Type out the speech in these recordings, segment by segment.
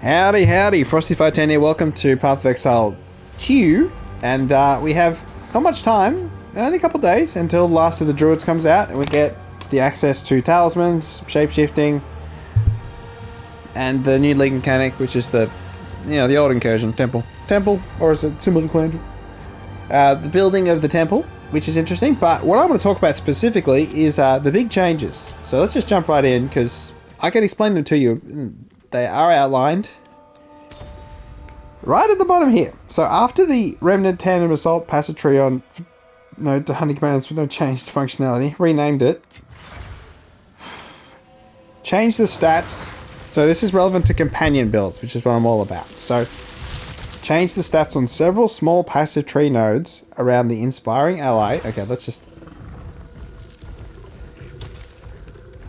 Howdy, howdy, Frosty510 here. Welcome to Path of Exile 2. And we have not much time, only a couple days until the last of the Druids comes out and we get the access to talismans, shapeshifting, and the new league mechanic, which is the old incursion temple. Temple, or is it similar to clan? The building of the temple, which is interesting. But what I want to talk about specifically is the big changes. So let's just jump right in because I can explain them to you. They are outlined right at the bottom here. So after the Remnant Tandem Assault Passive Tree on to hunting commands with no changed functionality, renamed it, changed the stats. So this is relevant to companion builds, which is what I'm all about. So change the stats on several small passive tree nodes around the inspiring ally. Okay, let's just...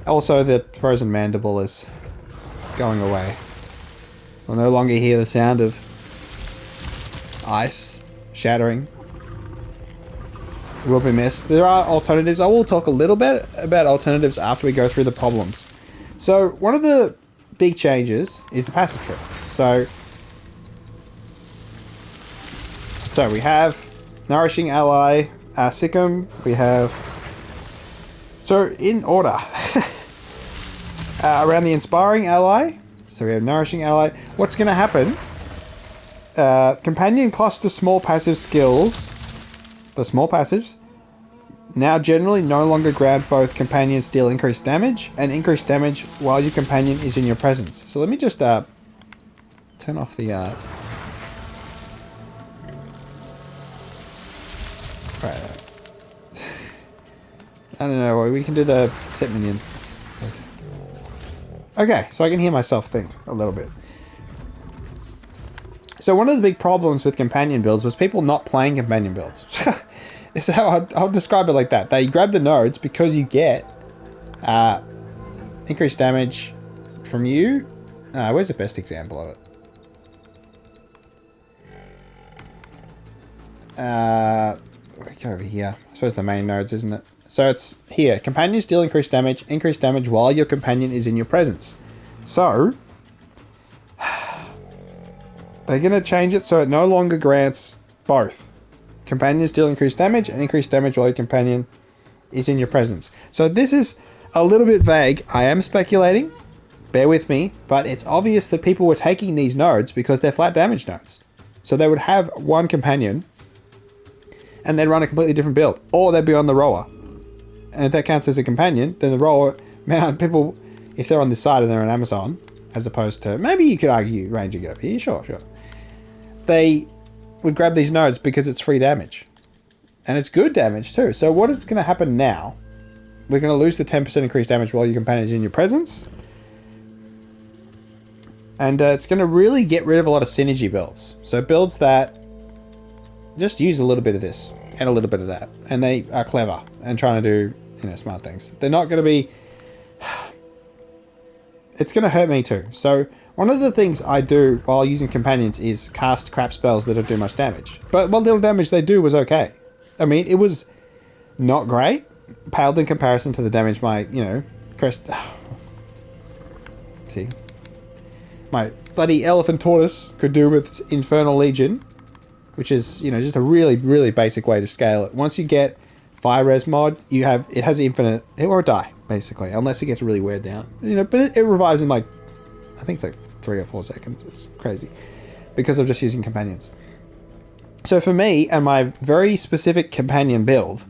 Also, the Frozen Mandible is going away. We'll no longer hear the sound of ice shattering. It will be missed. There are alternatives. I will talk a little bit about alternatives after we go through the problems. So one of the big changes is the passive tree. So we have Nourishing Ally, Sikkim. We have... So in order... around the Inspiring Ally, so we have Nourishing Ally. What's going to happen? Companion cluster small passive skills, the small passives, now generally no longer grant both companions deal increased damage and increased damage while your companion is in your presence. So let me just turn off the... Right. I don't know, we can do the set minion. Okay, so I can hear myself think a little bit. So one of the big problems with companion builds was people not playing companion builds. So I'll describe it like that. They grab the nodes because you get increased damage from you. Where's the best example of it? Go over here. I suppose the main nodes, isn't it? So it's here. Companions deal increased damage while your companion is in your presence. So they're going to change it so it no longer grants both. Companions deal increased damage while your companion is in your presence. So this is a little bit vague. I am speculating. Bear with me. But it's obvious that people were taking these nodes because they're flat damage nodes. So they would have one companion and they'd run a completely different build. Or they'd be on the rower. And if that counts as a companion, then the rower, man, people, if they're on this side and they're an Amazon, as opposed to, maybe you could argue Ranger go, yeah, sure. They would grab these nodes because it's free damage. And it's good damage too. So what is going to happen now? We're going to lose the 10% increased damage while your companion is in your presence. And it's going to really get rid of a lot of synergy builds. So builds that just use a little bit of this and a little bit of that. And they are clever and trying to do, smart things. They're not going to be... It's going to hurt me too. So one of the things I do while using companions is cast crap spells that don't do much damage. But what little damage they do was okay. I mean, it was not great. Paled in comparison to the damage my, crest... See? My bloody Elephant Tortoise could do with Infernal Legion. Which is, just a really, really basic way to scale it. Once you get Fire Res mod, it has infinite, it won't die, basically, unless it gets really weird down. But it revives in like, I think it's like 3 or 4 seconds. It's crazy. Because of just using companions. So for me, and my very specific companion build,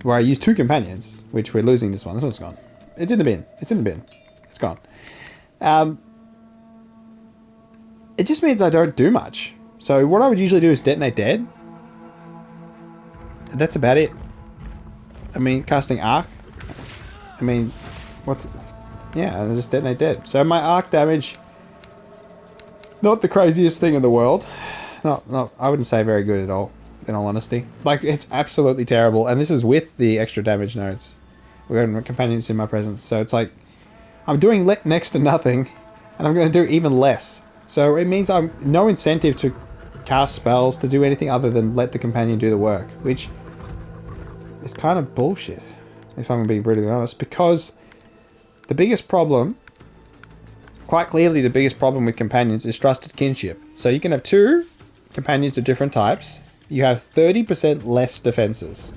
where I use 2 companions, which we're losing this one. This one's gone. It's in the bin. It's gone. It just means I don't do much. So what I would usually do is detonate dead. And that's about it. I mean, casting arc. I mean, yeah, just detonate dead. So my arc damage, not the craziest thing in the world. Not, I wouldn't say very good at all, in all honesty. Like, it's absolutely terrible. And this is with the extra damage nodes. We're going to companions in my presence. So it's like, I'm doing next to nothing, and I'm going to do even less. So it means I'm no incentive to cast spells to do anything other than let the companion do the work, which is kind of bullshit, if I'm being brutally honest, because the biggest problem quite clearly the biggest problem with companions is Trusted Kinship. So you can have 2 companions of different types. You have 30% less defenses.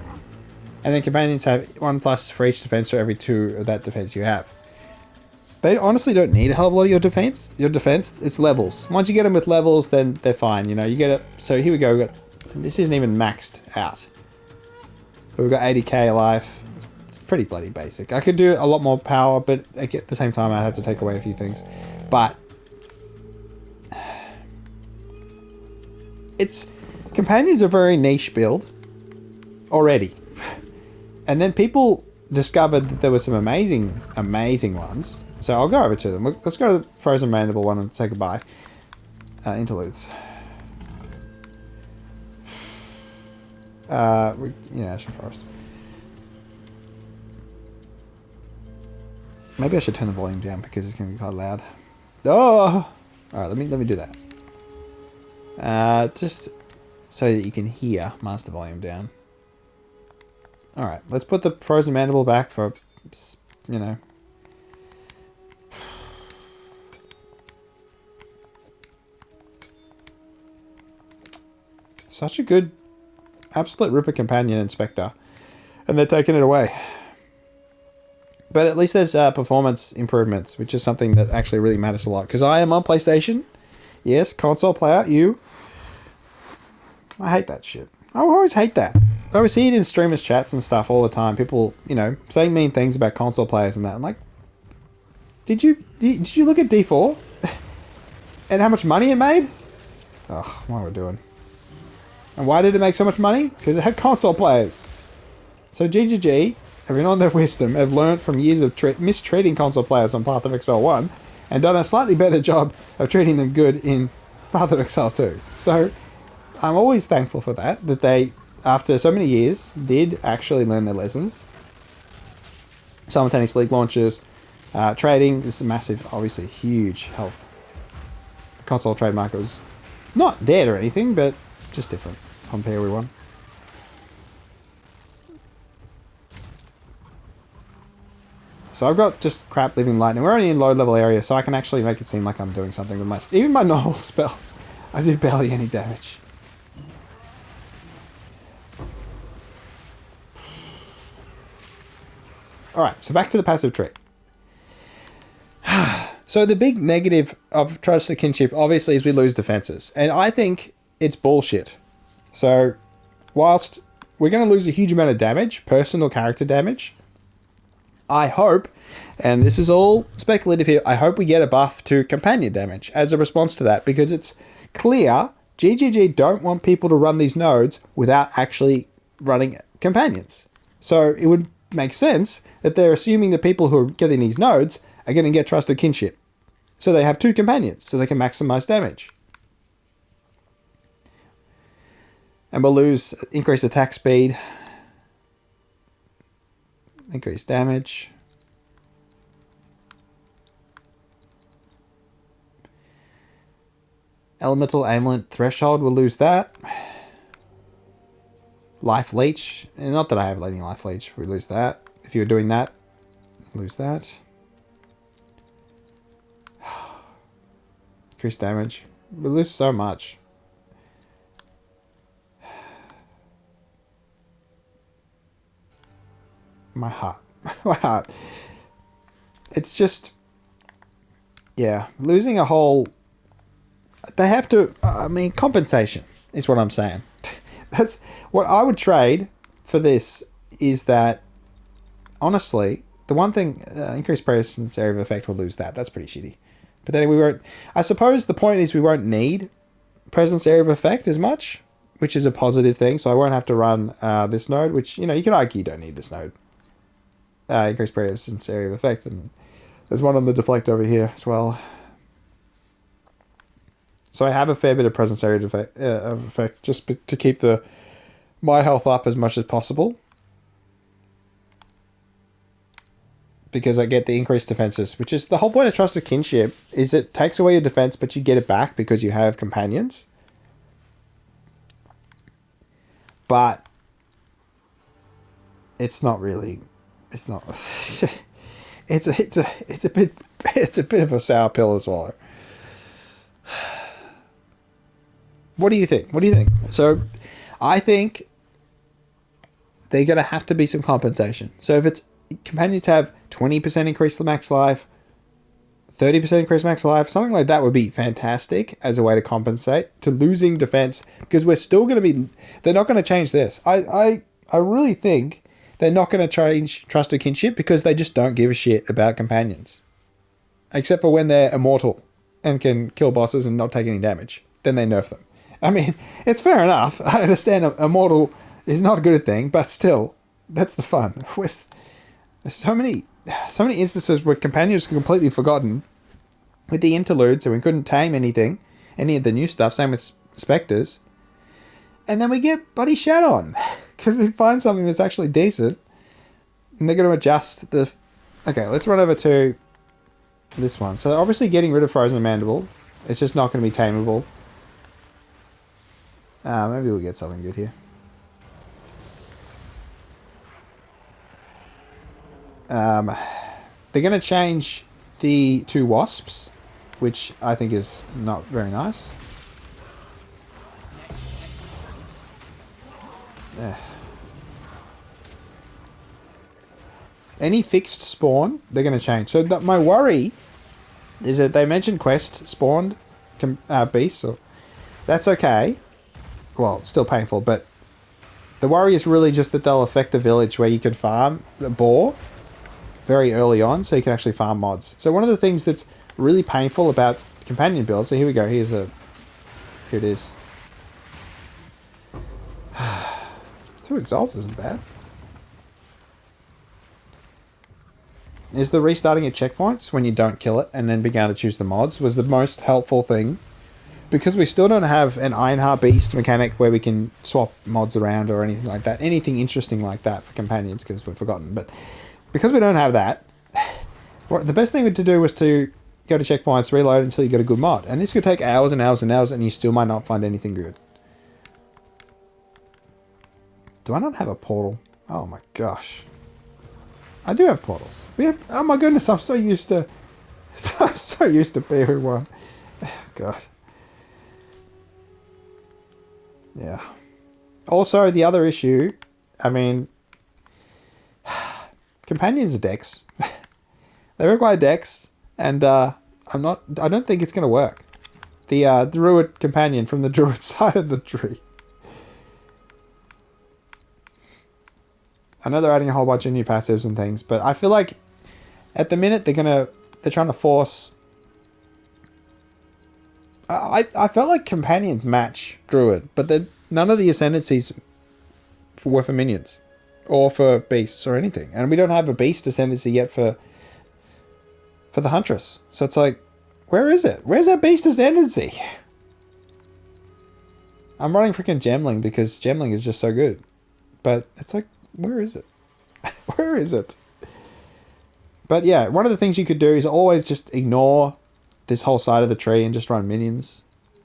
And then companions have 1+ for each defense for every 2 of that defense you have. They honestly don't need a hell of a lot of your defense. It's levels. Once you get them with levels, then they're fine. You know, you get it. So here we go. This isn't even maxed out. But we've got 80k life. It's pretty bloody basic. I could do a lot more power, but at the same time, I'd have to take away a few things. But it's companions are a very niche build already. And then people discovered that there were some amazing ones. So I'll go over to them. Let's go to the Frozen Mandible one and say goodbye. Interludes. Ashen Forest. Maybe I should turn the volume down because it's going to be quite loud. Oh! Alright, let me do that. Just so that you can hear. Master volume down. Alright, let's put the Frozen Mandible back for, you know. Such a good, absolute ripper companion inspector. And they're taking it away. But at least there's performance improvements, which is something that actually really matters a lot. Because I am on PlayStation. Yes, console player, you. I hate that shit. I always hate that. I always see it in streamers' chats and stuff all the time. People, you know, saying mean things about console players and that. I'm like, did you look at D4? And how much money it made? Oh, what are we doing? And why did it make so much money? Because it had console players. So GGG, having on their wisdom, have learned from years of mistreating console players on Path of Exile 1 and done a slightly better job of treating them good in Path of Exile 2. So I'm always thankful for that they, after so many years, did actually learn their lessons. Simultaneous league launches, trading is a massive, obviously huge help. The console trade market was not dead or anything, but just different on PoE1. So I've got just crap living lightning. We're only in low level area, so I can actually make it seem like I'm doing something with my... Even my normal spells, I do barely any damage. Alright, so back to the passive tree. So the big negative of Trusted Kinship, obviously, is we lose defenses. And I think it's bullshit. So, whilst we're going to lose a huge amount of damage, personal character damage, I hope, and this is all speculative here, I hope we get a buff to companion damage as a response to that, because it's clear GGG don't want people to run these nodes without actually running companions. So it would make sense that they're assuming the people who are getting these nodes are going to get Trusted Kinship. So they have 2 companions, so they can maximize damage. And we'll lose increased attack speed, increased damage. Elemental Amulet Threshold, we'll lose that. Life Leech, and not that I have any Life Leech, we lose that. If you're doing that, lose that. Increased damage, we lose so much. My heart. My heart. It's just... Yeah, losing a whole... They have to... I mean, compensation is what I'm saying. That's what I would trade for this, is that, honestly, the one thing... increased presence area of effect, will lose that. That's pretty shitty. But then we won't... I suppose the point is we won't need presence area of effect as much, which is a positive thing, so I won't have to run this node, which, you know, you can argue you don't need this node. Increased presence area of effect, and there's one on the deflect over here as well. So I have a fair bit of presence area of effect just to keep my health up as much as possible, because I get the increased defenses, which is the whole point of Trusted Kinship, is it takes away your defense, but you get it back because you have companions. But it's not really... It's not... it's a bit of a sour pill to swallow. What do you think? What do you think? So, I think they're going to have to be some compensation. So if it's companions have 20% increase the max life, 30% increase max life, something like that would be fantastic as a way to compensate to losing defense, because we're still going to be. They're not going to change this. I really think they're not going to change Trusted Kinship because they just don't give a shit about companions, except for when they're immortal and can kill bosses and not take any damage. Then they nerf them. I mean, it's fair enough. I understand immortal is not a good thing, but still, that's the fun. There's so many instances where companions are completely forgotten with the interludes, so we couldn't tame anything, any of the new stuff. Same with specters, and then we get bloody shat on because we find something that's actually decent, and they're going to adjust the. Okay, let's run over to this one. So they're obviously getting rid of Frozen Mandible. It's just not going to be tameable. Maybe we'll get something good here. They're going to change the 2 wasps, which I think is not very nice. Any fixed spawn, they're going to change. So my worry is that they mentioned quest spawned beasts. So that's okay. Well, still painful, but the worry is really just that they'll affect the village where you can farm the boar very early on, so you can actually farm mods. So one of the things that's really painful about companion builds, so here we go, here it is. 2 exalts isn't bad. Is the restarting at checkpoints when you don't kill it and then being able to choose the mods was the most helpful thing. Because we still don't have an Ironheart Beast mechanic where we can swap mods around or anything like that. Anything interesting like that for companions, because we've forgotten. But because we don't have that, the best thing to do was to go to checkpoints, reload until you get a good mod. And this could take hours and hours and hours, and you still might not find anything good. Do I not have a portal? Oh my gosh. I do have portals. We have. Oh my goodness, I'm so used to... I'm so used to everyone. Oh, God. Yeah. Also, the other issue, I mean, companions are decks. They require decks, and I don't think it's going to work. The Druid companion from the Druid side of the tree. I know they're adding a whole bunch of new passives and things, but I feel like at the minute they're trying to force. I felt like companions match Druid, but none of the ascendancies were for minions or for beasts or anything, and we don't have a beast ascendancy yet for the Huntress. So it's like, where is it? Where's that beast ascendancy? I'm running freaking Gemling because Gemling is just so good, but it's like, where is it? Where is it? But yeah, one of the things you could do is always just ignore this whole side of the tree and just run minions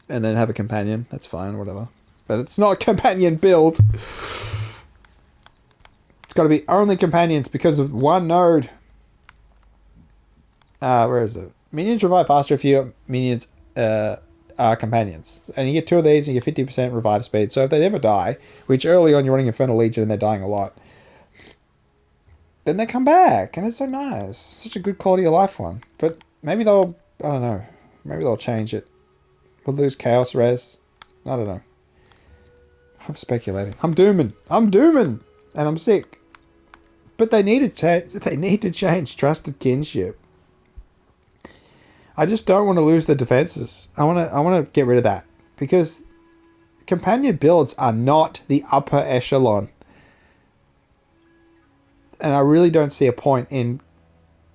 and then have a companion. That's fine, whatever. But it's not a companion build. It's got to be only companions because of one node. Where is it? Minions revive faster if your minions are companions. And you get 2 of these and you get 50% revive speed. So if they never die, which early on you're running Infernal Legion and they're dying a lot, then they come back. And it's so nice. Such a good quality of life one. But maybe they'll... I don't know. Maybe they'll change it. We'll lose Chaos Res. I don't know. I'm speculating. I'm dooming. And I'm sick. But they need to change Trusted Kinship. I just don't want to lose the defenses. I want to get rid of that. Because companion builds are not the upper echelon. And I really don't see a point in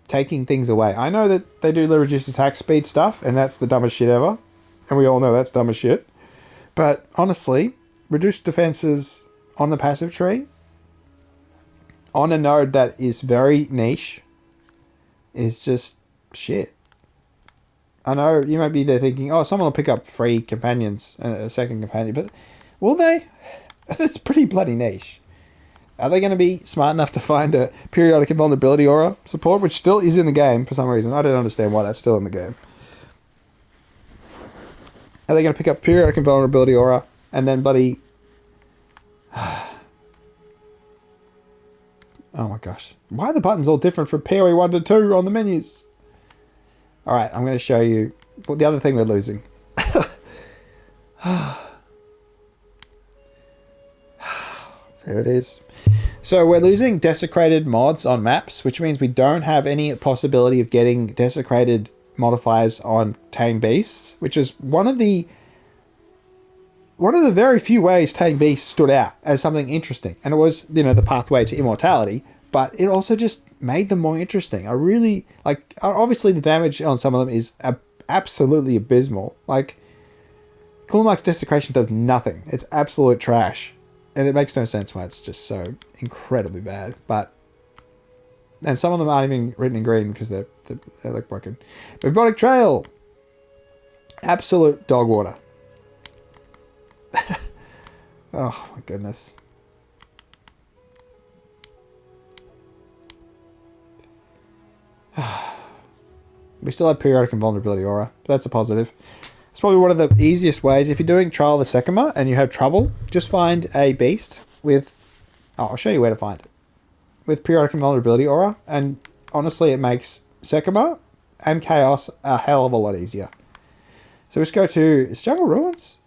taking things away. I know that they do the reduced attack speed stuff, and that's the dumbest shit ever. And we all know that's dumb as shit. But honestly, reduced defenses on the passive tree, on a node that is very niche, is just shit. I know you might be there thinking, oh, someone will pick up free companions, a second companion, but will they? That's pretty bloody niche. Are they going to be smart enough to find a periodic invulnerability aura support, which still is in the game for some reason? I don't understand why that's still in the game. Are they going to pick up periodic invulnerability aura and then bloody... Oh my gosh. Why are the buttons all different from PoE 1 to 2 on the menus? Alright, I'm going to show you the other thing we're losing. There it is. So we're losing desecrated mods on maps, which means we don't have any possibility of getting desecrated modifiers on tame beasts, which is one of the very few ways tame beasts stood out as something interesting. And it was, you know, the pathway to immortality, but it also just made them more interesting. I really like, obviously the damage on some of them is absolutely abysmal. Like Kulmark's desecration does nothing. It's absolute trash. And it makes no sense why it's just so incredibly bad. And some of them aren't even written in green because they're like broken. Robotic Trail. Absolute dog water. Oh my goodness. We still have periodic invulnerability aura. That's a positive. It's probably one of the easiest ways. If you're doing Trial of the Sekima and you have trouble, just find a beast with... Oh, I'll show you where to find it. With periodic invulnerability aura. And honestly, it makes Sekima and Chaos a hell of a lot easier. So let's go to... Is Jungle Ruins?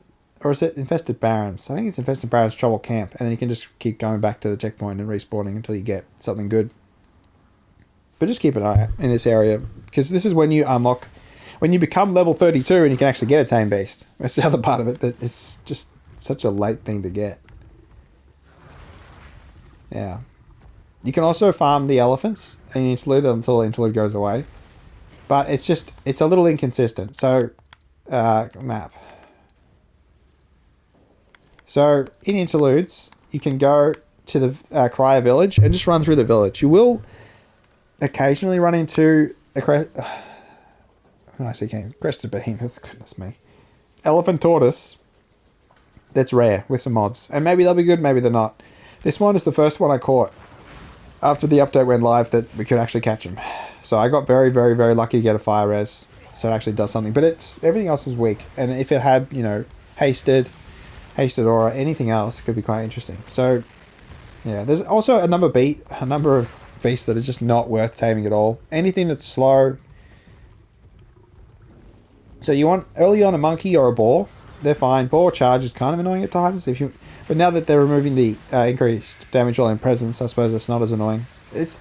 Or is it Infested Barrens? I think it's Infested Barrens Trouble Camp. And then you can just keep going back to the checkpoint and respawning until you get something good. But just keep an eye out in this area. Because this is when you unlock... When you become level 32 and you can actually get a tame beast. That's the other part of it, that it's just such a late thing to get. Yeah. You can also farm the elephants and interlude until the interlude goes away. But it's just, it's a little inconsistent. So, map. So, in interludes, you can go to the Crier village and just run through the village. You will occasionally run into a... I see, Crested Behemoth, goodness me. Elephant Tortoise. That's rare, with some mods. And maybe they'll be good, maybe they're not. This one is the first one I caught after the update went live that we could actually catch him. So I got very, very, very lucky to get a fire res. So it actually does something. But it's everything else is weak. And if it had, you know, hasted aura, anything else, it could be quite interesting. So, yeah. There's also a number of beasts that are just not worth taming at all. Anything that's slow... So you want early on a monkey or a boar, they're fine. Boar charge is kind of annoying at times. But now that they're removing the increased damage while in presence, I suppose it's not as annoying. It's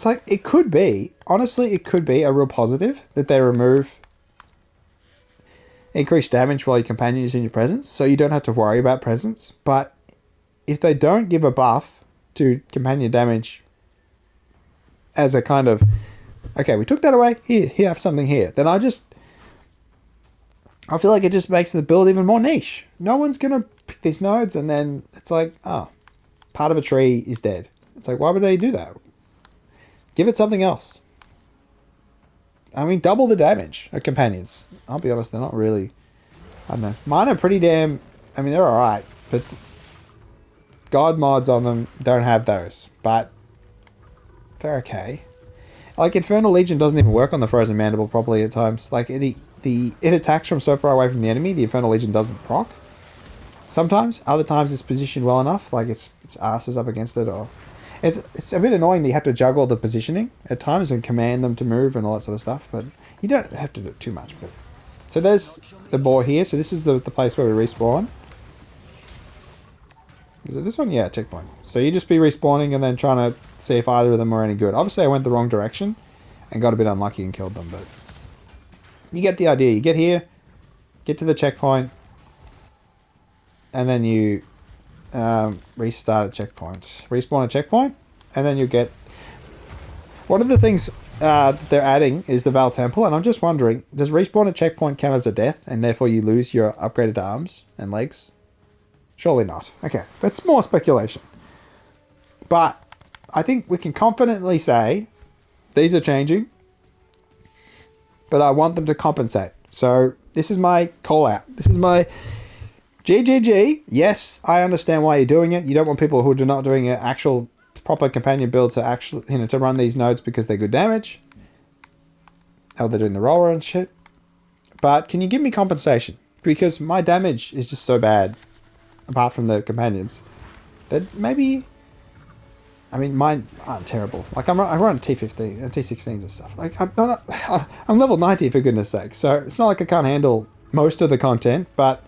like, it could be, honestly, it could be a real positive that they remove increased damage while your companion is in your presence, so you don't have to worry about presence. But if they don't give a buff to companion damage as a kind of... Okay, we took that away. Here, have something here. Then I feel like it just makes the build even more niche. No one's going to pick these nodes, and then it's like, oh, part of a tree is dead. It's like, why would they do that? Give it something else. I mean, double the damage of companions. I'll be honest, they're not really... I don't know. Mine are pretty damn... I mean, they're alright, but God mods on them don't have those. But they're okay. Like, Infernal Legion doesn't even work on the Frozen Mandible properly at times. Like, it attacks from so far away from the enemy, the Infernal Legion doesn't proc. Sometimes. Other times it's positioned well enough, like its ass is up against it, or... It's a bit annoying that you have to juggle the positioning at times and command them to move and all that sort of stuff, but you don't have to do it too much. But so there's the boar here, so this is the place where we respawn. Is it this one? Yeah, checkpoint. So you just be respawning and then trying to see if either of them are any good. Obviously I went the wrong direction and got a bit unlucky and killed them, but you get the idea. You get here, get to the checkpoint, and then you restart a checkpoint. Respawn a checkpoint, and then you get... One of the things that they're adding is the Val Temple, and I'm just wondering, does respawn a checkpoint count as a death, and therefore you lose your upgraded arms and legs? Surely not. Okay, that's more speculation. But I think we can confidently say these are changing, but I want them to compensate. So this is my call out. This is my GGG. Yes, I understand why you're doing it. You don't want people who are not doing an actual proper companion build to actually, to run these nodes because they're good damage. Oh, they're doing the roller and shit. But can you give me compensation? Because my damage is just so bad, apart from the companions, that maybe... I mean, mine aren't terrible. Like, I run T15 and T16s and stuff. Like, I'm level 90 for goodness sake. So it's not like I can't handle most of the content, but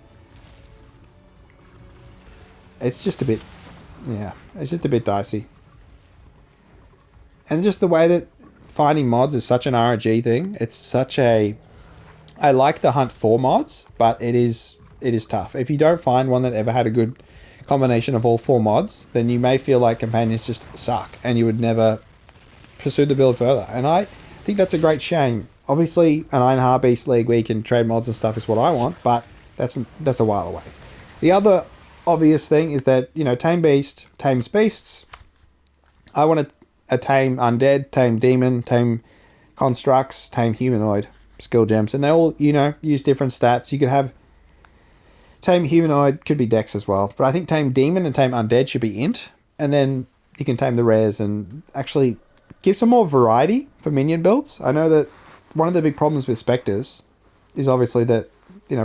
it's just a bit, yeah, it's just a bit dicey. And just the way that finding mods is such an RNG thing. It's such a... I like the hunt for mods, but it is tough. If you don't find one that ever had a good combination of all 4 mods, then you may feel like companions just suck and you would never pursue the build further. And I think that's a great shame. Obviously, an Iron Heart Beast League where you can trade mods and stuff is what I want, but that's a while away. The other obvious thing is that, Tame Beast tames beasts. I want a tame undead, tame demon, tame constructs, tame humanoid skill gems, and they all, use different stats. You could have tame humanoid, could be dex as well, but I think tame demon and tame undead should be int, and then you can tame the rares and actually give some more variety for minion builds. I know that one of the big problems with specters is obviously that,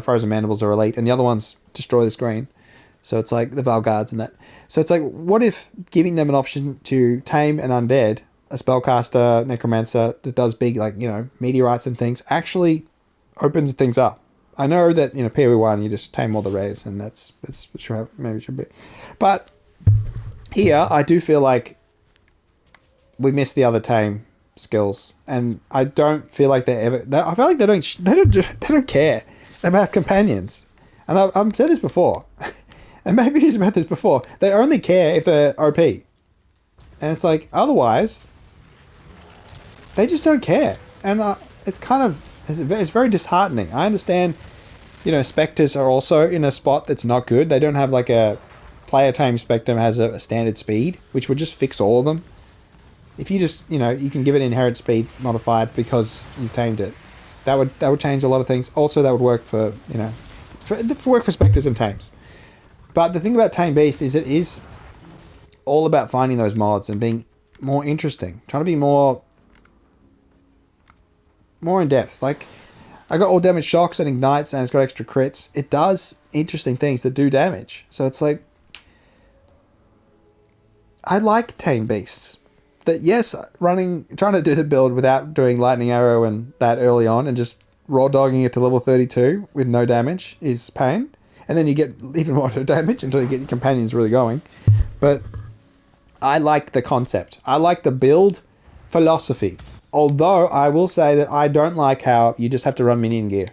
Frozen Mandibles are elite, and the other ones destroy the screen. So it's like the Valguards and that. So it's like, what if giving them an option to tame an undead, a spellcaster, necromancer that does big, like, meteorites and things, actually opens things up. I know that, PoE1, you just tame all the rares, and that's sure maybe it should be. But here, I do feel like we missed the other tame skills, and I don't feel like I feel like they don't care about companions. And I've said this before, and maybe he's about this before. They only care if they're OP, and it's like otherwise, they just don't care, and it's kind of it's very disheartening. I understand, specters are also in a spot that's not good. They don't have like a player tame spectrum has a standard speed, which would just fix all of them. If you just, you can give it inherent speed modified because you tamed it, that would change a lot of things. Also, that would work for, work for specters and tames. But the thing about Tame Beast is it is all about finding those mods and being more interesting, trying to be more in depth. Like, I got all damage shocks and ignites, and it's got extra crits. It does interesting things that do damage. So it's like, I like Tame Beasts. That, yes, trying to do the build without doing Lightning Arrow and that early on and just raw dogging it to level 32 with no damage is pain. And then you get even more damage until you get your companions really going. But I like the concept. I like the build philosophy. Although I will say that I don't like how you just have to run minion gear.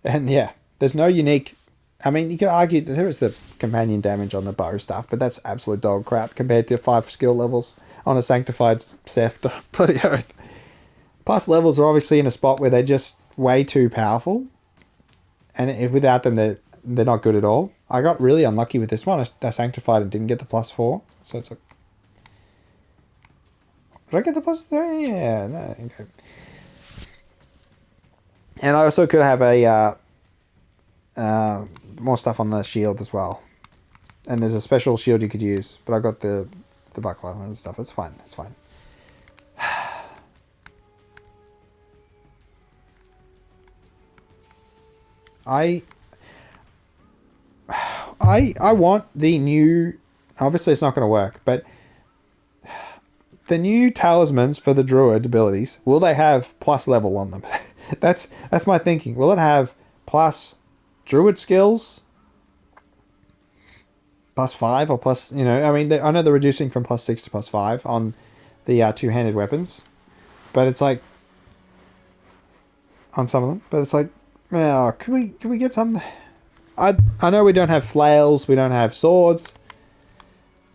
And yeah, there's no unique... I mean, you can argue that there is the companion damage on the bow stuff, but that's absolute dog crap compared to 5 skill levels on a sanctified theft. Bloody oath. Plus, levels are obviously in a spot where they're just way too powerful, and without them, they're not good at all. I got really unlucky with this one. I sanctified and didn't get the +4, so it's like... Did I get the +3? Yeah, no, okay. And I also could have a... more stuff on the shield as well, and there's a special shield you could use, but I got the buckler and stuff. It's fine. It's fine. I want the new... Obviously, it's not going to work, but the new talismans for the druid abilities, will they have plus level on them? That's my thinking. Will it have plus druid skills, +5 or plus, I mean, I know they're reducing from +6 to +5 on the two-handed weapons, but it's like on some of them, but it's like, well, can we get some? I know we don't have flails, we don't have swords,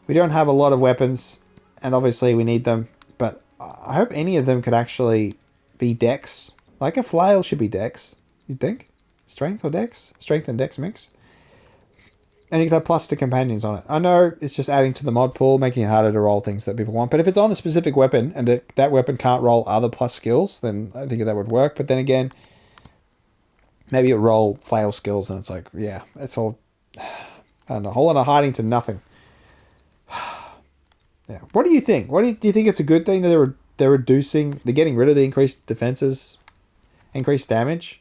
we don't have a lot of weapons, and obviously we need them, but I hope any of them could actually be dex. Like a flail should be dex, you'd think? Strength or dex? Strength and dex mix. And you can have plus to companions on it. I know it's just adding to the mod pool, making it harder to roll things that people want. But if it's on a specific weapon and that weapon can't roll other plus skills, then I think that would work. But then again, maybe it roll flail skills and it's like, yeah, it's all And a whole lot of hiding to nothing. Yeah. What do you think? Do you think it's a good thing that they're getting rid of the increased defenses, increased damage,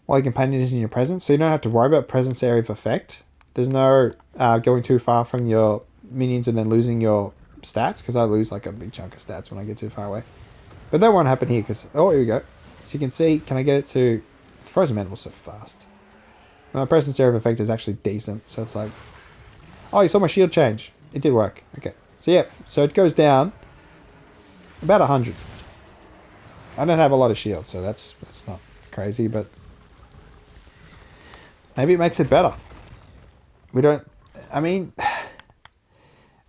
while your companion is in your presence, so you don't have to worry about presence area of effect. There's no going too far from your minions and then losing your stats, because I lose like a big chunk of stats when I get too far away. But that won't happen here because, oh, here we go. So you can see, can I get it to Frozen Mandibles so fast? My presence area of effect is actually decent, so it's like, oh, you saw my shield change. It did work. Okay. So yeah, so it goes down about 100. I don't have a lot of shields, so that's not crazy, but maybe it makes it better. We don't, I mean,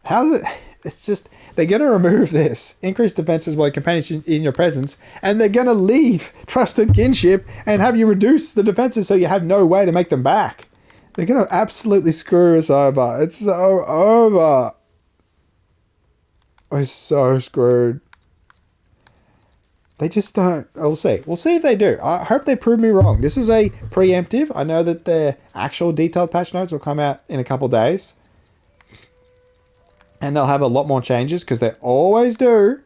how's it? It's just, they're going to remove this. Increase defenses while companions in your presence, and they're going to leave Trusted Kinship and have you reduce the defenses so you have no way to make them back. They're going to absolutely screw us over. It's so over. We're so screwed. They just don't. We'll see. We'll see if they do. I hope they prove me wrong. This is a preemptive. I know that their actual detailed patch notes will come out in a couple days. And they'll have a lot more changes because they always do.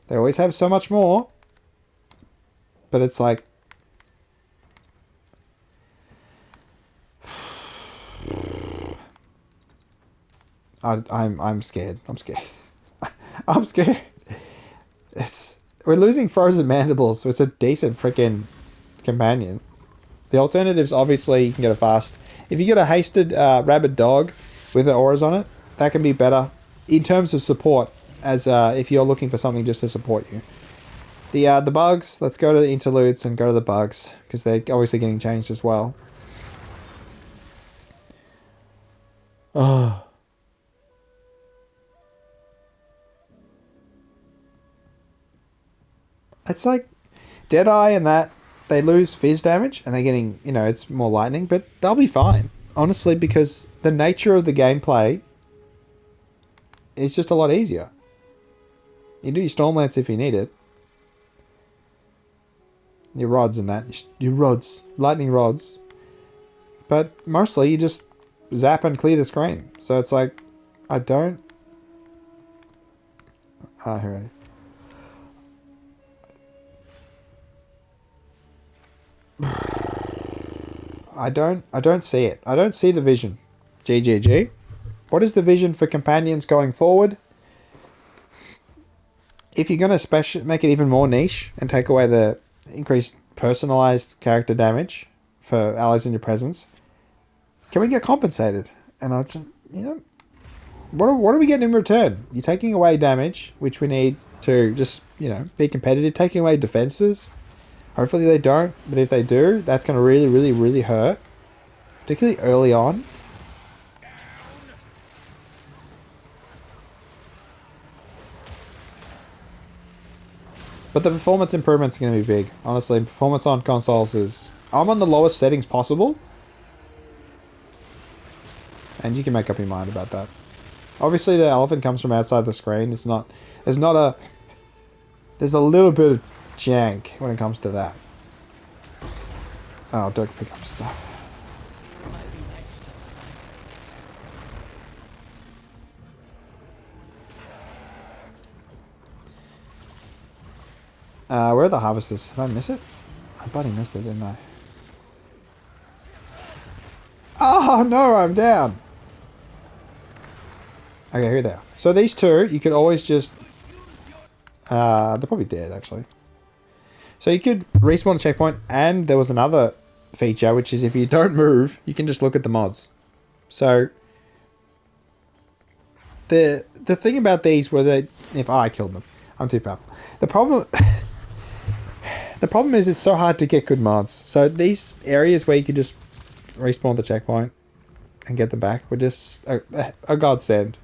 They always have so much more. But it's like, I'm scared. I'm scared. I'm scared. We're losing Frozen Mandibles, so it's a decent freaking companion. The alternatives, obviously, you can get a fast. If you get a hasted rabid dog with the auras on it, that can be better in terms of support, as if you're looking for something just to support you. The bugs, let's go to the interludes and go to the bugs, because they're obviously getting changed as well. Oh. It's like Deadeye and that, they lose fizz damage, and they're getting, it's more lightning, but they'll be fine. Honestly, because the nature of the gameplay is just a lot easier. You do your Stormlance if you need it. Your rods and that. Your rods. Lightning rods. But mostly you just zap and clear the screen. So it's like, I don't... Ah, here I don't see it. I don't see the vision. GGG. What is the vision for companions going forward? If you're going to make it even more niche and take away the increased personalized character damage for allies in your presence, can we get compensated? And I just, what are we getting in return? You're taking away damage, which we need to just, be competitive. Taking away defenses. Hopefully they don't, but if they do, that's going to really, really, really hurt. Particularly early on. But the performance improvements are going to be big. Honestly, performance on consoles is... I'm on the lowest settings possible. And you can make up your mind about that. Obviously, the elephant comes from outside the screen. It's not... There's a little bit of jank when it comes to that. Oh, don't pick up stuff. Where are the harvesters? Did I miss it? I bloody missed it, didn't I? Oh no, I'm down! Okay, here they are. So these two, you could always just... they're probably dead, actually. So you could respawn a checkpoint, and there was another feature, which is if you don't move, you can just look at the mods. So... The thing about these were that... If I killed them. I'm too powerful. The problem... The problem is it's so hard to get good mods. So these areas where you could just respawn the checkpoint and get them back were just a godsend.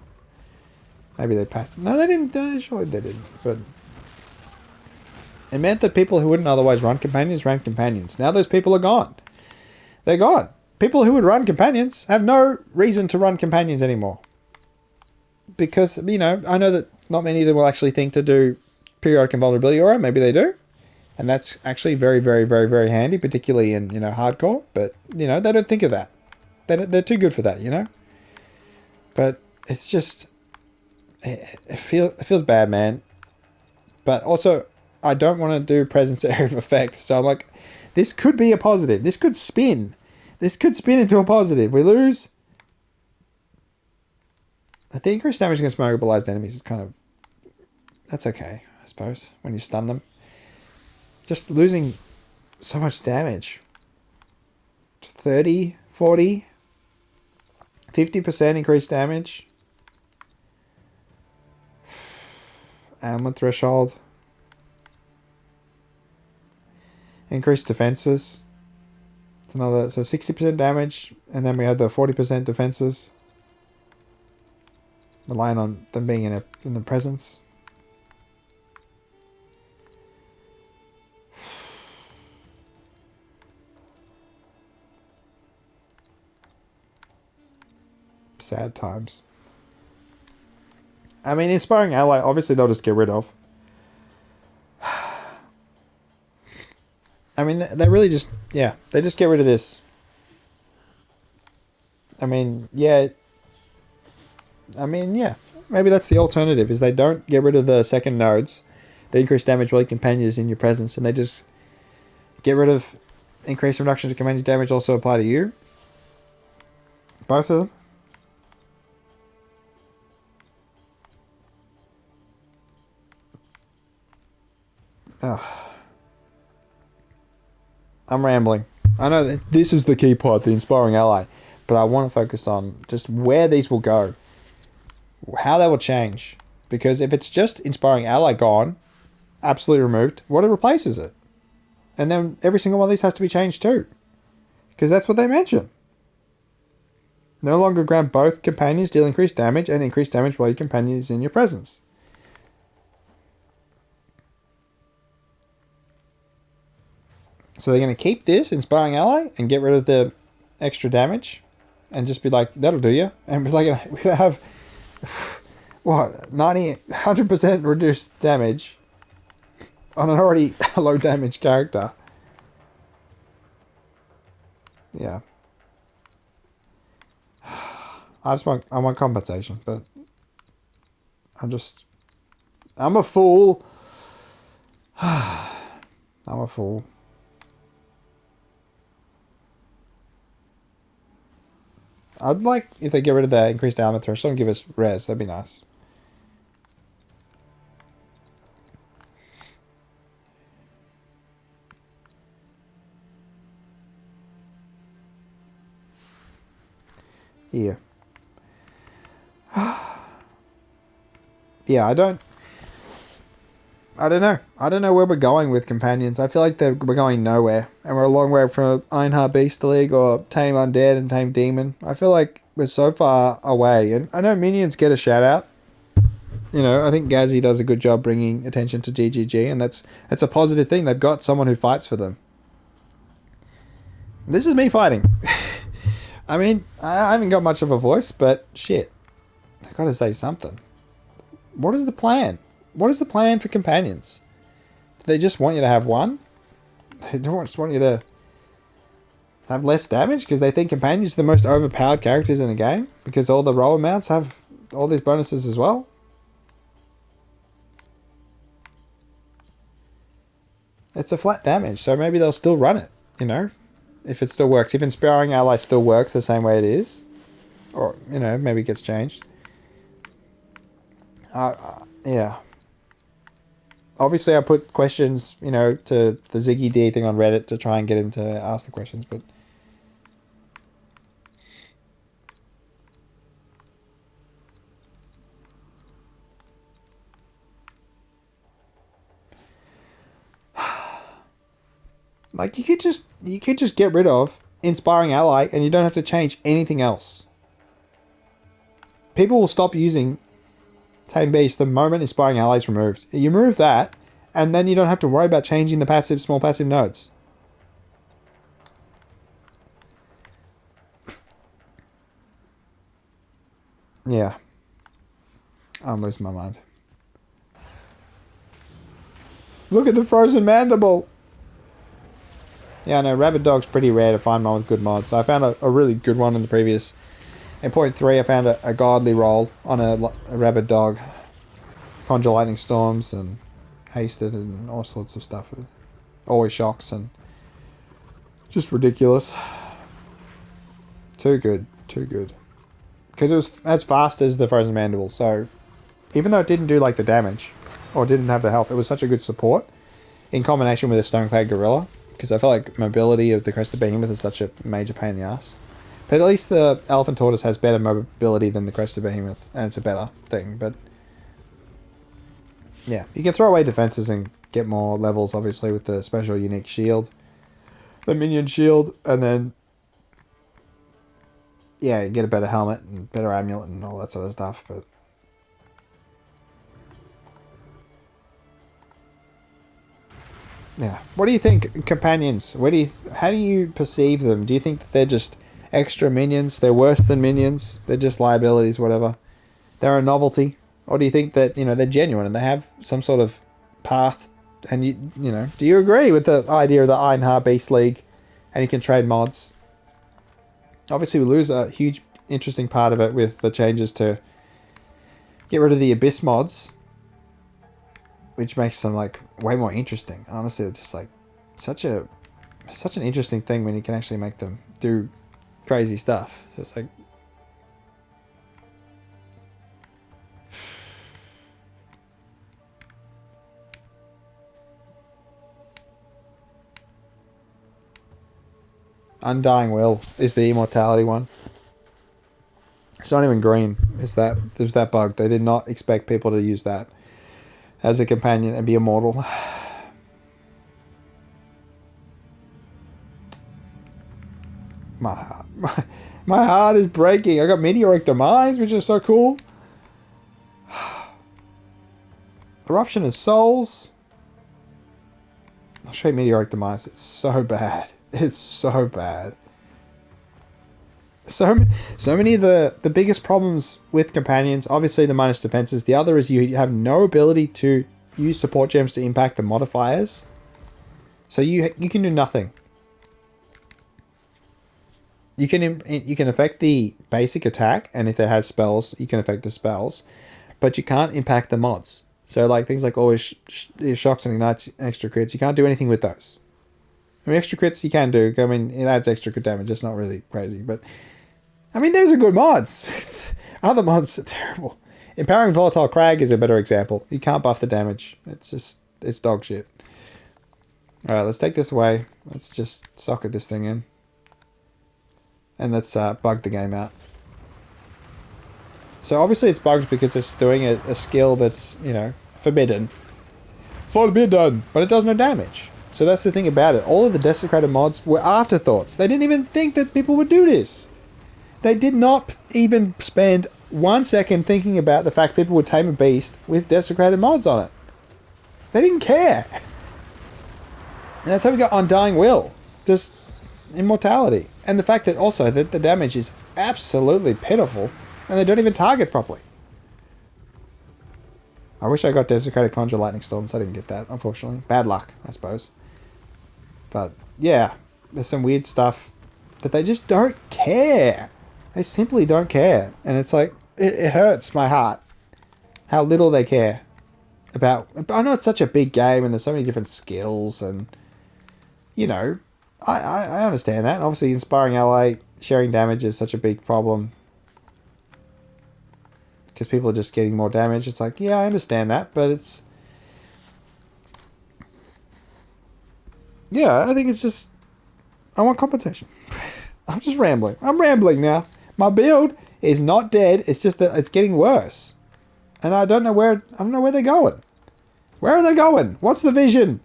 Maybe they patched. No, they didn't. Surely they didn't. But it meant that people who wouldn't otherwise run companions ran companions. Now those people are gone. They're gone. People who would run companions have no reason to run companions anymore. Because, I know that not many of them will actually think to do periodic invulnerability aura. Maybe they do. And that's actually very, very, very, very handy, particularly in, hardcore. But, they don't think of that. They're too good for that, you know. But it's just it feels bad, man. But also, I don't want to do presence area of effect. So I'm like, this could be a positive. This could spin. This could spin into a positive. We lose. The increased damage against mobilized enemies is kind of... That's okay, I suppose, when you stun them. Just losing so much damage. 30, 40, 50% increased damage. Ailment threshold. Increased defenses. It's another, so 60% damage, and then we have the 40% defenses. Relying on them being in the presence. Sad times. I mean, Inspiring Ally, obviously they'll just get rid of. I mean, they really just... Yeah, they just get rid of this. I mean, yeah. Maybe that's the alternative, is they don't get rid of the second nodes. They increase damage while your companion is in your presence, and they just get rid of increased reduction to companion's damage also apply to you. Both of them. Oh. I'm rambling. I know that this is the key part, the Inspiring Ally, but I want to focus on just where these will go. How they will change. Because if it's just Inspiring Ally gone, absolutely removed, what replaces it? And then every single one of these has to be changed too. Because that's what they mention. No longer grant both companions deal increased damage and increased damage while your companion is in your presence. So they're going to keep this Inspiring Ally and get rid of the extra damage and just be like, that'll do you. And we're going to have, what, 100% reduced damage on an already low damage character. Yeah. I want compensation, but I'm a fool. I'm a fool. I'd like if they get rid of that increased ailment threshold and give us res. That'd be nice. Yeah. Yeah, I don't know. I don't know where we're going with companions. I feel like we're going nowhere. And we're a long way from Ironheart Beast League or Tame Undead and Tame Demon. I feel like we're so far away. And I know minions get a shout out. You know, I think Gazzy does a good job bringing attention to GGG, and that's a positive thing. They've got someone who fights for them. This is me fighting. I mean, I haven't got much of a voice, but shit. I gotta say something. What is the plan? What is the plan for companions? Do they just want you to have one? They don't just want you to have less damage because they think companions are the most overpowered characters in the game because all the roll mounts have all these bonuses as well. It's a flat damage, so maybe they'll still run it, you know? If it still works. If Inspiring Ally still works the same way it is. Or, you know, maybe it gets changed. Yeah. Obviously, I put questions, you know, to the Ziggy D thing on Reddit to try and get him to ask the questions, but... Like, you could just get rid of Inspiring Ally and you don't have to change anything else. People will stop using Tame Beast the moment Inspiring Ally is removed. You remove that, and then you don't have to worry about changing the small passive nodes. Yeah. I'm losing my mind. Look at the Frozen Mandible! Yeah, I know, Rabid Dog's pretty rare to find one with good mods. I found a really good one in the previous... In point 3, I found a godly roll on a Rabid Dog. Conjure Lightning Storms and Hasted and all sorts of stuff. Always shocks and... Just ridiculous. Too good. Too good. Because it was as fast as the Frozen Mandibles, so... Even though it didn't do, like, the damage, or didn't have the health, it was such a good support, in combination with a Stoneclad Gorilla, because I feel like mobility of the Crested Behemoth is such a major pain in the ass. But at least the Elephant Tortoise has better mobility than the Crested Behemoth, and it's a better thing, but... Yeah, you can throw away defenses and get more levels, obviously, with the special unique shield. The minion shield, and then... Yeah, you get a better helmet, and better amulet, and all that sort of stuff, but... Yeah. What do you think, companions? How do you perceive them? Do you think that they're just extra minions? They're worse than minions? They're just liabilities, whatever? They're a novelty? Or do you think that, they're genuine and they have some sort of path? And, do you agree with the idea of the Einhar Beast League and you can trade mods? Obviously, we lose a huge, interesting part of it with the changes to get rid of the Abyss mods, which makes them like way more interesting. Honestly, it's just like such an interesting thing when you can actually make them do crazy stuff. So it's like Undying Will is the immortality one. It's not even green. There's that bug. They did not expect people to use that as a companion and be immortal. My heart is breaking. I got Meteoric Demise, which is so cool. Eruption of Souls. I'll show you Meteoric Demise. It's so bad. It's so bad. So many of the biggest problems with companions, obviously the minus defenses. The other is you have no ability to use support gems to impact the modifiers. So you can do nothing. You can affect the basic attack, and if it has spells, you can affect the spells, but you can't impact the mods. So like things like always shocks and ignites, extra crits, you can't do anything with those. I mean, extra crits you can do. I mean, it adds extra crit damage. It's not really crazy, but I mean, those are good mods. Other mods are terrible. Empowering Volatile Crag is a better example. You can't buff the damage. It's dog shit. Alright, let's take this away. Let's just socket this thing in. And let's bug the game out. So obviously it's bugged because it's doing a skill that's, forbidden. Forbidden! But it does no damage. So that's the thing about it. All of the Desecrated mods were afterthoughts. They didn't even think that people would do this. They did not even spend 1 second thinking about the fact people would tame a beast with Desecrated mods on it. They didn't care. And that's how we got Undying Will. Just immortality. And the fact that also that the damage is absolutely pitiful and they don't even target properly. I wish I got Desecrated Conjure Lightning Storms. I didn't get that, unfortunately. Bad luck, I suppose. But yeah, there's some weird stuff that they just don't care. They simply don't care. And it's like, it hurts my heart how little they care about. I know it's such a big game and there's so many different skills and, I understand that. Obviously, inspiring ally, sharing damage is such a big problem. Because people are just getting more damage. It's like, yeah, I understand that, but it's... Yeah, I think it's just... I want compensation. I'm just rambling. I'm rambling now. My build is not dead. It's just that it's getting worse. And I don't know where they're going. Where are they going? What's the vision?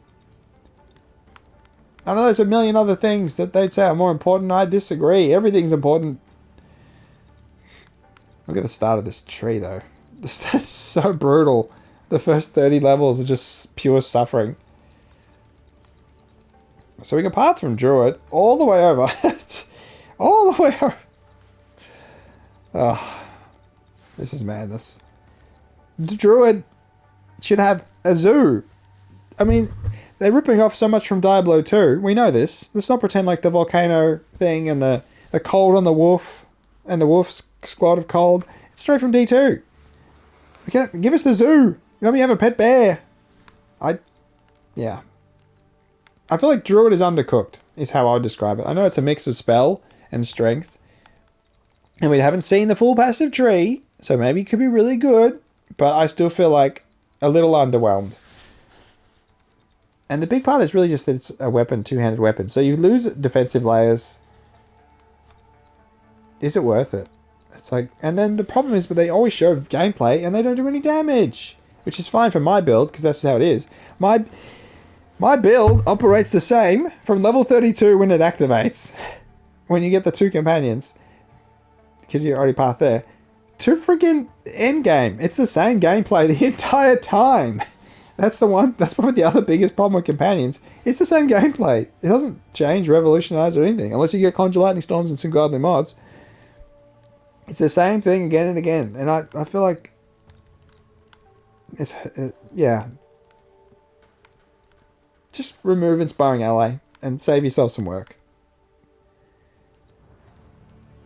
I know there's a million other things that they'd say are more important. I disagree. Everything's important. Look at the start of this tree, though. This is so brutal. The first 30 levels are just pure suffering. So we can path from Druid all the way over. All the way over. Oh, this is madness. The Druid should have a zoo. I mean, they're ripping off so much from Diablo 2. We know this. Let's not pretend like the volcano thing and the cold on the wolf and the wolf's squad of cold. It's straight from D2. Give us the zoo. Let me have a pet bear. Yeah. I feel like Druid is undercooked, is how I would describe it. I know it's a mix of spell and strength. And we haven't seen the full passive tree, so maybe it could be really good, but I still feel like a little underwhelmed. And the big part is really just that it's a weapon, two-handed weapon. So you lose defensive layers. Is it worth it? It's like, and then the problem is, but they always show gameplay and they don't do any damage, which is fine for my build because that's how it is. My build operates the same from level 32 when it activates. When you get the 2 companions, because you're already past there, to friggin' end game. It's the same gameplay the entire time. That's probably the other biggest problem with companions. It's the same gameplay. It doesn't change, revolutionize, or anything, unless you get Conjure Lightning Storms and some godly mods. It's the same thing again and again, and I feel like yeah. Just remove Inspiring Ally and save yourself some work.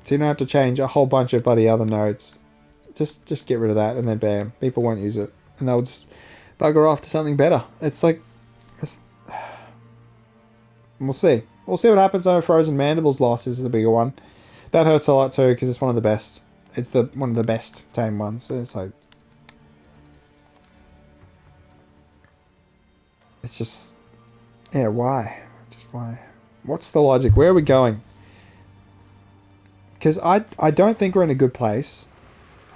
So you don't have to change a whole bunch of bloody other nodes. Just get rid of that, and then bam, people won't use it, and they'll just bugger off to something better. It's like, we'll see. We'll see what happens. On Frozen Mandibles loss is the bigger one. That hurts a lot too because it's one of the best. It's one of the best tame ones. So it's like, it's just, yeah. Why? Just why? What's the logic? Where are we going? Because I don't think we're in a good place.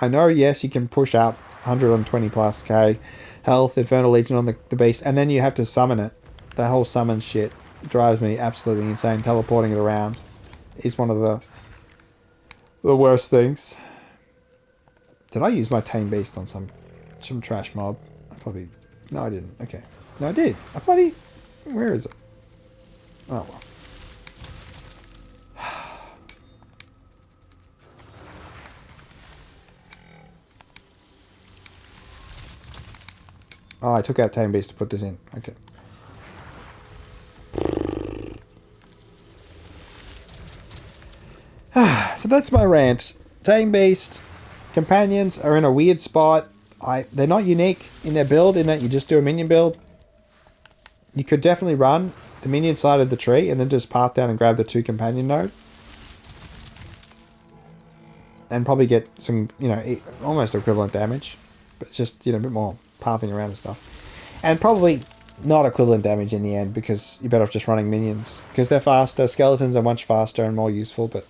I know, yes, you can push up 120 plus K health, Infernal Legion on the beast, and then you have to summon it. That whole summon shit drives me absolutely insane. Teleporting it around is one of the worst things. Did I use my tame beast on some trash mob? No, I didn't. Okay. No, I did. Where is it? Oh, well. Oh, I took out Tame Beast to put this in. Okay. So that's my rant. Tame Beast companions are in a weird spot. They're not unique in their build in that you just do a minion build. You could definitely run the minion side of the tree and then just path down and grab the 2 companion node. And probably get some, almost equivalent damage. But it's just, a bit more pathing around and stuff. And probably not equivalent damage in the end because you're better off just running minions. Because they're faster. Skeletons are much faster and more useful. But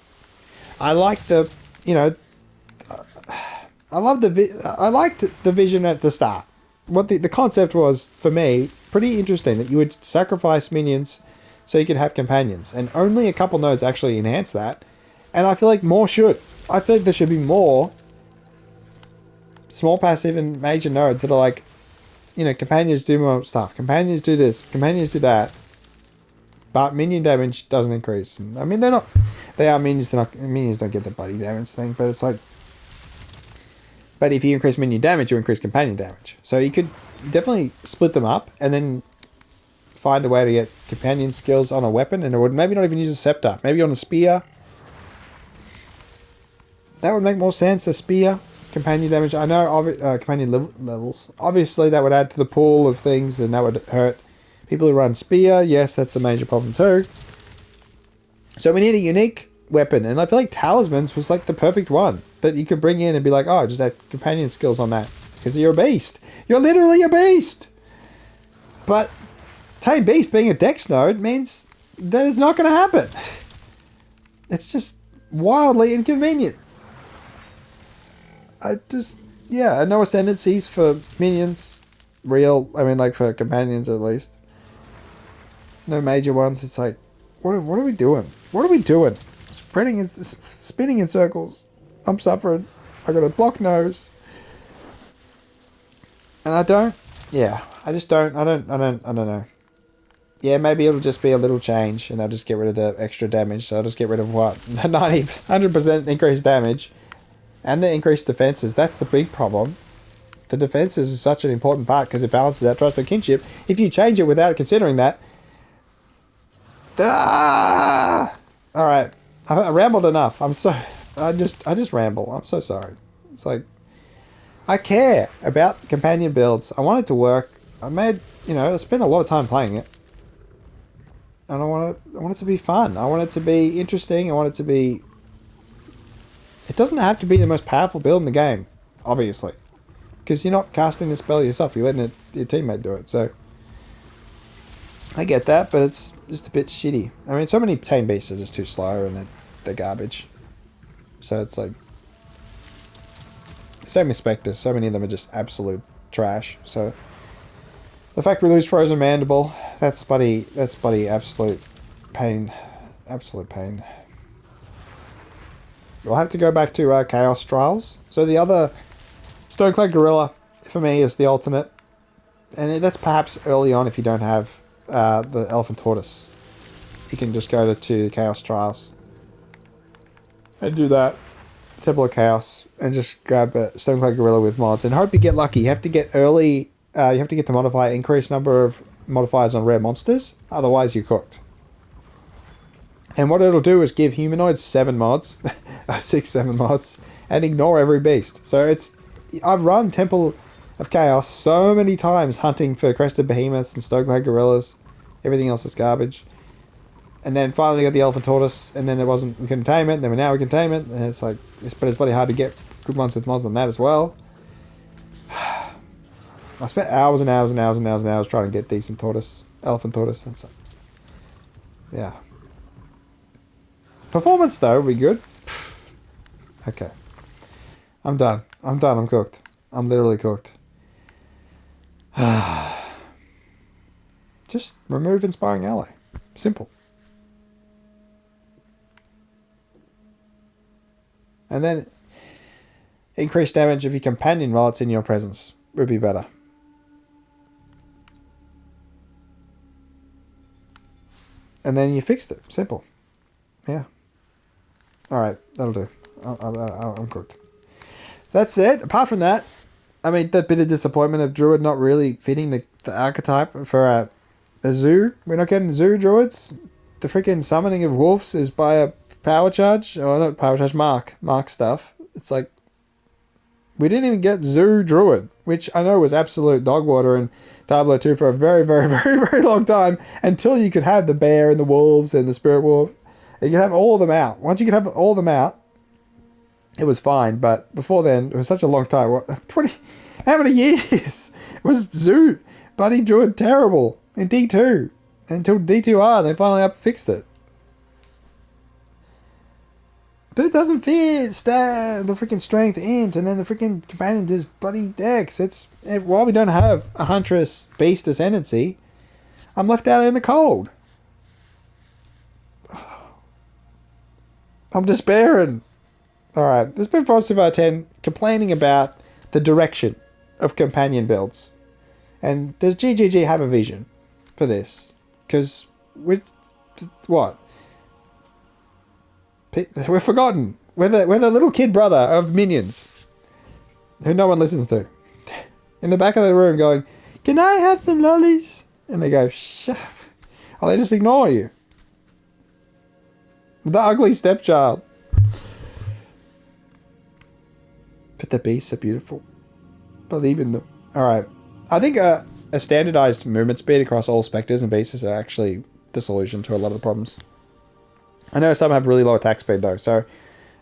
I like I liked the vision at the start. What the concept was, for me, pretty interesting. That you would sacrifice minions so you could have companions. And only a couple nodes actually enhance that. And I feel like more should. I feel like there should be more small passive and major nodes that are like, companions do more stuff. Companions do this. Companions do that. But minion damage doesn't increase. I mean, they are minions. Minions don't get the bloody damage thing. But it's like, but if you increase minion damage, you increase companion damage. So you could definitely split them up and then find a way to get companion skills on a weapon, and it would maybe not even use a scepter. Maybe on a spear. That would make more sense. A spear. Companion damage. I know companion levels. Obviously, that would add to the pool of things, and that would hurt people who run spear. Yes, that's a major problem too. So we need a unique weapon, and I feel like talismans was like the perfect one that you could bring in and be like, oh, just have companion skills on that because you're a beast. You're literally a beast. But Tame Beast being a dex node means that it's not going to happen. It's just wildly inconvenient. No ascendancies for minions. For companions at least. No major ones. It's like, what are we doing? What are we doing? Spinning in circles. I'm suffering. I got a blocked nose. And I don't know. Yeah, maybe it'll just be a little change and they'll just get rid of the extra damage. So I'll just get rid of 100% increased damage. And the increased defenses, that's the big problem. The defenses is such an important part because it balances out Trusted Kinship. If you change it without considering that... Ah! Alright. I rambled enough. I just ramble. I'm so sorry. It's like... I care about companion builds. I want it to work. I spent a lot of time playing it. And I want it to be fun. I want it to be interesting. I want it to be... It doesn't have to be the most powerful build in the game, obviously. Because you're not casting the spell yourself. You're letting your teammate do it. So I get that, but it's just a bit shitty. I mean, so many tame beasts are just too slow and they're garbage. So it's like... Same with Spectres. So many of them are just absolute trash. So... The fact we lose Frozen Mandible, that's bloody absolute pain. Absolute pain. We'll have to go back to Chaos Trials. So the other Stoneclad Gorilla, for me, is the alternate. And that's perhaps early on if you don't have the Elephant Tortoise. You can just go to Chaos Trials. And do that. Temple of Chaos. And just grab a Stoneclad Gorilla with mods. And hope you get lucky. You have to get early... you have to get to modify increased number of modifiers on rare monsters. Otherwise, you're cooked. And what it'll do is give humanoids 7 mods. 6-7 mods. And ignore every beast. So I've run Temple of Chaos so many times hunting for Crested Behemoths and Stoneclad Gorillas. Everything else is garbage. And then finally got the Elephant Tortoise. And then we couldn't tame it. And then now we can tame it. And it's like... But it's bloody hard to get good ones with mods on that as well. I spent hours and hours and hours and hours and hours trying to get decent elephant tortoise. And so, yeah. Performance though would be good. Okay. I'm done. I'm cooked. I'm literally cooked. Just remove Inspiring Ally. Simple. And then increase damage of your companion while it's in your presence would be better. And then you fixed it. Simple. Yeah. Alright, that'll do. I'm cooked. That's it. Apart from that, I mean, that bit of disappointment of Druid not really fitting the archetype for a zoo. We're not getting zoo Druids. The freaking summoning of wolves is by a power charge. Or not power charge, Mark stuff. It's like, we didn't even get zoo Druid, which I know was absolute dog water in Diablo 2 for a very, very, very, very long time, until you could have the bear and the wolves and the spirit wolf. You could have all of them out. Once you could have all of them out, it was fine. But before then, it was such a long time. What, 20? How many years? It was zoo bloody Druid terrible in D2 until D2R. They finally fixed it. But it doesn't fit the freaking strength int, and then the freaking companion does bloody dex. While we don't have a Huntress Beast Ascendancy, I'm left out in the cold. I'm despairing. Alright, this has been Frosty 10 complaining about the direction of companion builds. And does GGG have a vision for this? Because with what? We're forgotten. We're the little kid brother of minions who no one listens to. In the back of the room going, "Can I have some lollies?" And they go, "Shut up." Or they just ignore you. The ugly stepchild. But the beasts are beautiful. Believe in them. Alright. I think a standardized movement speed across all specters and beasts are actually the solution to a lot of the problems. I know some have really low attack speed though, so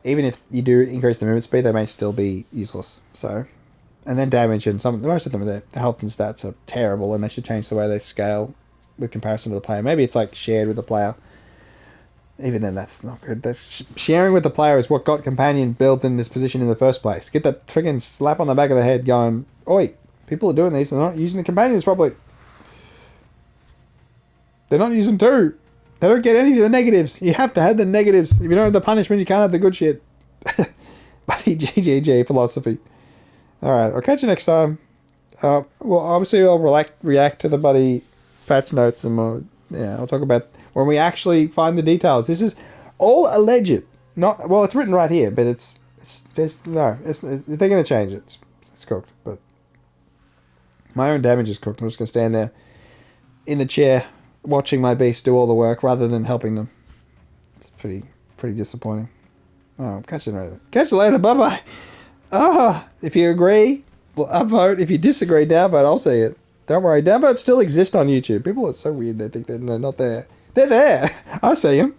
even if you do increase the movement speed, they may still be useless. So, and then damage and most of them, the health and stats are terrible, and they should change the way they scale with comparison to the player. Maybe it's like shared with the player. Even then, that's not good. That's sharing with the player is what got companion builds in this position in the first place. Get that friggin' slap on the back of the head going, "Oi, people are doing these, they're not using the companions properly. They're not using 2. They don't get any of the negatives. You have to have the negatives. If you don't have the punishment, you can't have the good shit." Bloody GGG philosophy. Alright, I'll catch you next time. Well, obviously I'll react to the bloody patch notes, and I'll talk about when we actually find the details. This is all alleged. Not it's written right here, but they're going to change it. It's cooked, but My own damage is cooked. I'm just going to stand there in the chair watching my beast do all the work rather than helping them. It's pretty disappointing. Oh, catch you later. Catch you later. Bye-bye. If you agree, well, upvote. If you disagree, downvote. I'll see it. Don't worry. Downvotes still exist on YouTube. People are so weird. They think they're not there. They're there. I see them.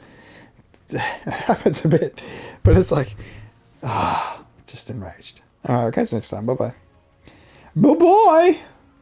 It happens a bit. But it's like, just enraged. All right, I'll catch you next time. Bye-bye. Bye-bye.